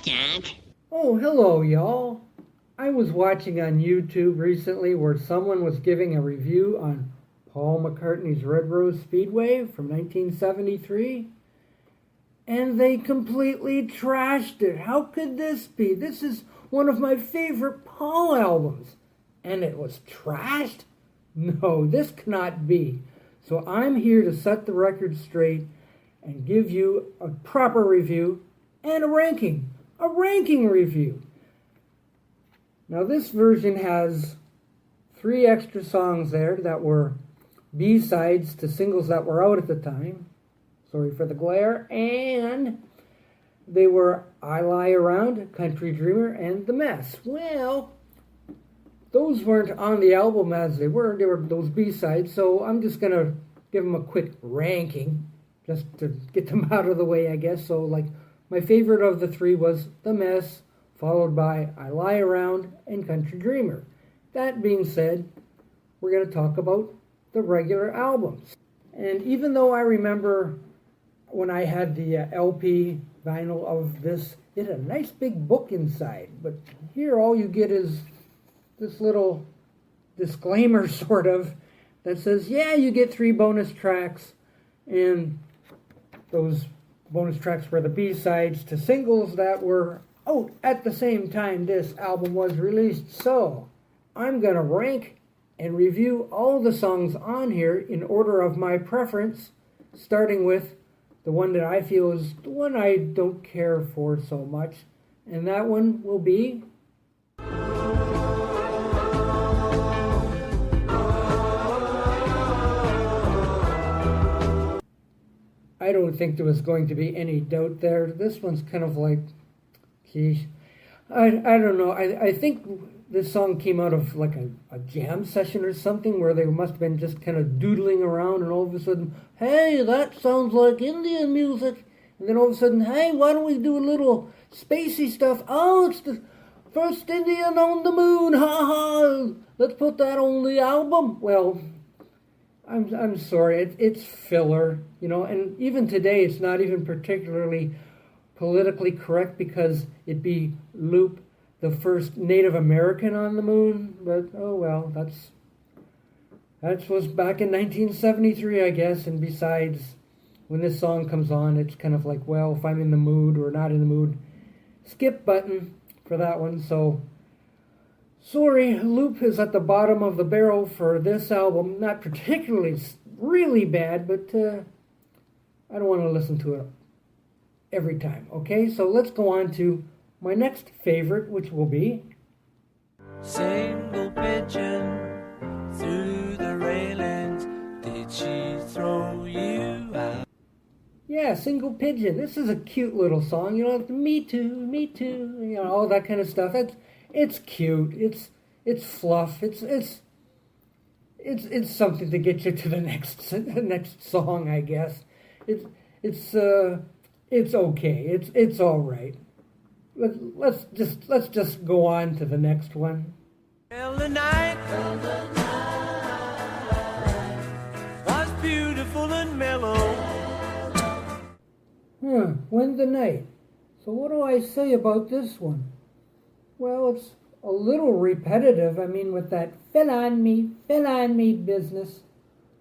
Jack. Oh, hello, y'all. I was watching on YouTube recently where someone was giving a review on Paul McCartney's Red Rose Speedway from 1973, and they completely trashed it. How could this be? This is one of my favorite Paul albums, and it was trashed? No, this cannot be. So I'm here to set the record straight and give you a proper review and a ranking review. Now this version has 3 extra songs there that were B-sides to singles that were out at the time. Sorry for the glare. And they were I Lie Around, Country Dreamer, and The Mess. Well, those weren't on the album as they were those B-sides, so I'm just going to give them a quick ranking just to get them out of the way, I guess. So, like, my favorite of the 3 was The Mess, followed by I Lie Around and Country Dreamer. That being said, we're going to talk about the regular albums. And even though I remember when I had the LP vinyl of this, it had a nice big book inside. But here all you get is this little disclaimer, sort of, that says, yeah, you get 3 bonus tracks, and those bonus tracks were the B-sides to singles that were out at the same time this album was released. So I'm going to rank and review all the songs on here in order of my preference, starting with the one that I feel is the one I don't care for so much, and that one will be I don't think there was going to be any doubt there. This one's kind of like, geez, I don't know. I think this song came out of like a jam session or something where they must have been just kind of doodling around, and all of a sudden, hey, that sounds like Indian music. And then all of a sudden, hey, why don't we do a little spacey stuff? Oh, it's the first Indian on the moon, ha ha. Let's put that on the album. Well, I'm sorry, it's filler, you know, and even today it's not even particularly politically correct because it'd be Loop, the first Native American on the moon, but oh well, that was back in 1973, I guess. And besides, when this song comes on, it's kind of like, well, if I'm in the mood or not in the mood, skip button for that one. So sorry, Loop is at the bottom of the barrel for this album. Not particularly really bad, but I don't want to listen to it every time. Okay, so let's go on to my next favorite, which will be Single pigeon through the railings, did she throw you out? Yeah, Single Pigeon. This is a cute little song, you know, me too, you know, all that kind of stuff. It's cute. It's fluff. It's something to get you to the next song, I guess. It's okay. It's all right. Let's just go on to the next one. Well, the night was beautiful and mellow. When the Night. So what do I say about this one? Well, it's a little repetitive. I mean, with that fill on me business.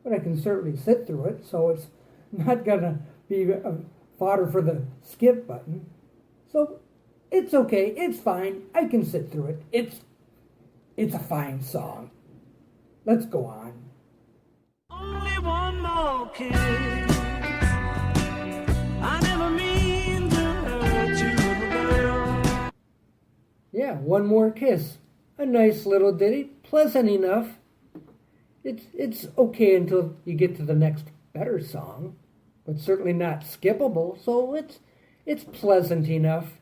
But I can certainly sit through it, so it's not gonna be a fodder for the skip button. So it's okay, it's fine, I can sit through it. It's a fine song. Let's go on. Only one more kiss. I never mean to hurt you, girl. Yeah, One More Kiss. A nice little ditty, pleasant enough. It's okay until you get to the next better song, but certainly not skippable, so it's pleasant enough.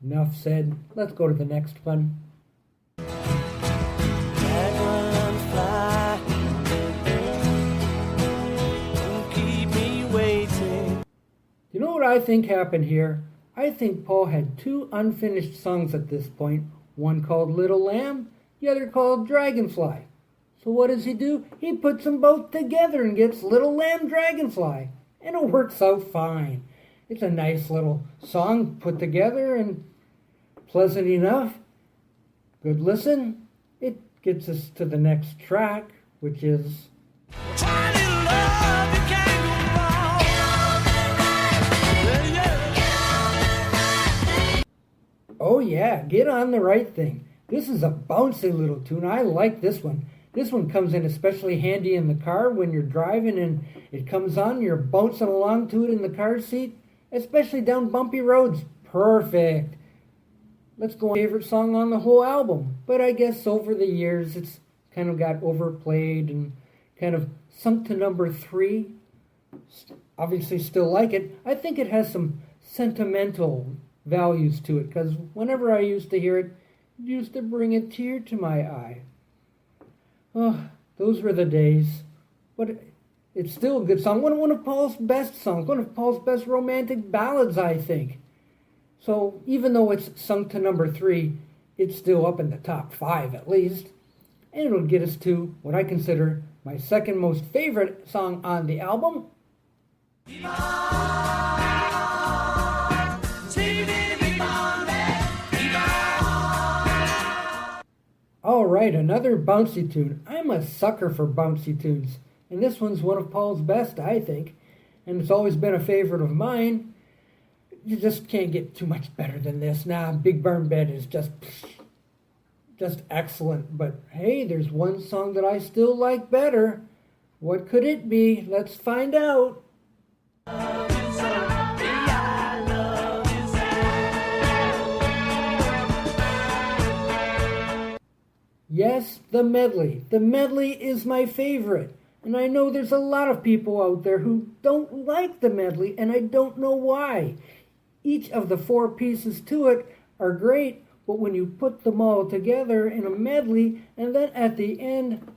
Enough said. Let's go to the next one. Dragonfly, don't keep me waiting. You know what I think happened here? I think Paul had 2 unfinished songs at this point, one called Little Lamb, the other called Dragonfly. So what does he do? He puts them both together and gets Little Lamb Dragonfly, and it works out fine. It's a nice little song put together, and pleasant enough. Good listen. It gets us to the next track, which is Try to love, you can't go wrong. Yeah, yeah. Oh yeah, Get on the Right Thing. This is a bouncy little tune. I like this one. This one comes in especially handy in the car when you're driving and it comes on, you're bouncing along to it in the car seat, especially down bumpy roads. Perfect. Let's go on favorite song on the whole album. But I guess over the years it's kind of got overplayed and kind of sunk to number 3. Obviously still like it. I think it has some sentimental values to it because whenever I used to hear it, it used to bring a tear to my eye. Oh, those were the days. But it's still a good song. One of Paul's best songs. One of Paul's best romantic ballads, I think. So even though it's sunk to number 3, it's still up in the top 5 at least. And it'll get us to what I consider my second most favorite song on the album. Alright, another bouncy tune. I'm a sucker for bouncy tunes. And this one's one of Paul's best, I think. And it's always been a favorite of mine. You just can't get too much better than this. Nah, Big Barn Bed is just excellent. But hey, there's one song that I still like better. What could it be? Let's find out. Yes, the medley. The medley is my favorite. And I know there's a lot of people out there who don't like the medley, and I don't know why. Each of the 4 pieces to it are great, but when you put them all together in a medley, and then at the end,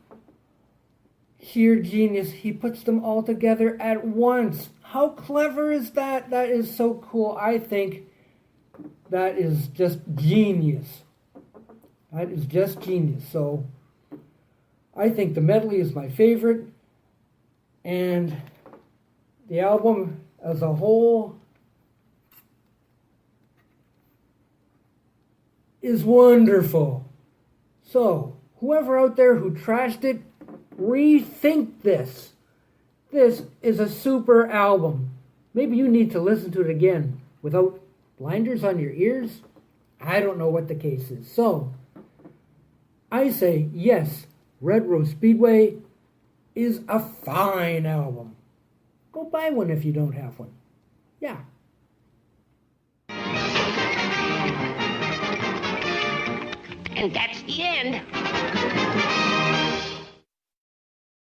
sheer genius, he puts them all together at once. How clever is that? That is so cool. I think that is just genius. That is just genius. So I think the medley is my favorite, and the album as a whole is wonderful. So whoever out there who trashed it, rethink this. This is a super album. Maybe you need to listen to it again without blinders on your ears. I don't know what the case is. So I say yes, Red Rose Speedway is a fine album. Go buy one if you don't have one. Yeah. And that's the end.